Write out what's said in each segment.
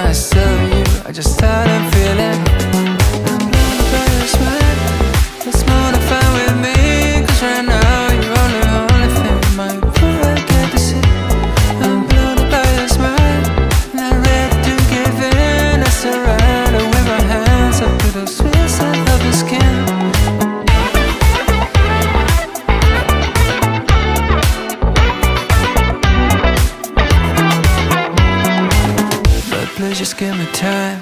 I saw you, I just started feeling. I'm blinded by your smile. It's more than fine with me, 'cause right now you're only thing my poor I get to see. I'm blinded by your smile, not ready to give in. I surrender with my hands up to the sweet side of your skin. Please just give me time.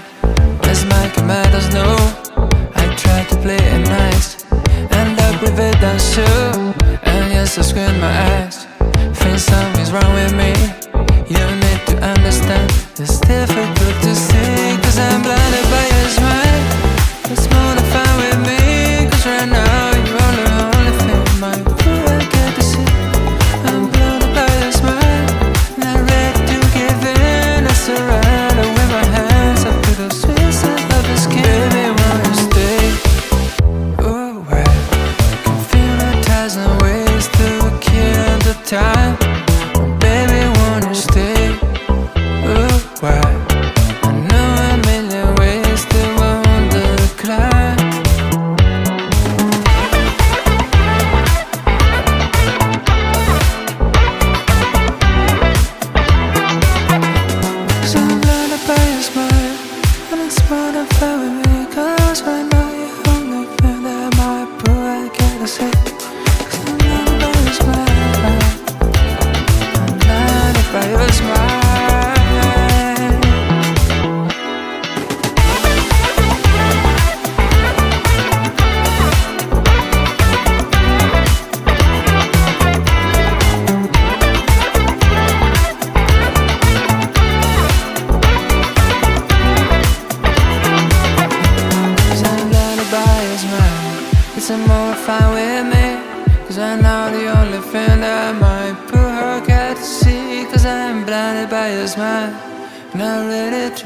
Let's make it matters, no. I tried to play it nice, end up with it done sure. And yes, I screwed my eyes. Think something's wrong with me. You need to understand. It's difficult to see, 'cause I'm blinded by your smile. It's more than fine with me, 'cause right now you're only thing my poor I get to see. I'm blinded by your smile, not ready to give in. I surrender with my hands up to the sweet side of the skin. Baby, wanna stay? Oh, well, can feel the thousand ways to kill the time. Baby, wanna stay? Oh, well, I know a million ways to wonder climb. So I'm blinded by your smile, and it's more than fine with me, 'cause right now you're only thing that my poor I get to say. 'Cause I'm blinded by your smile, I'm blinded by your smile. It's a more fine with me, 'cause I know the only thing that my poor heart got to see. 'Cause I'm blinded by your smile, not ready to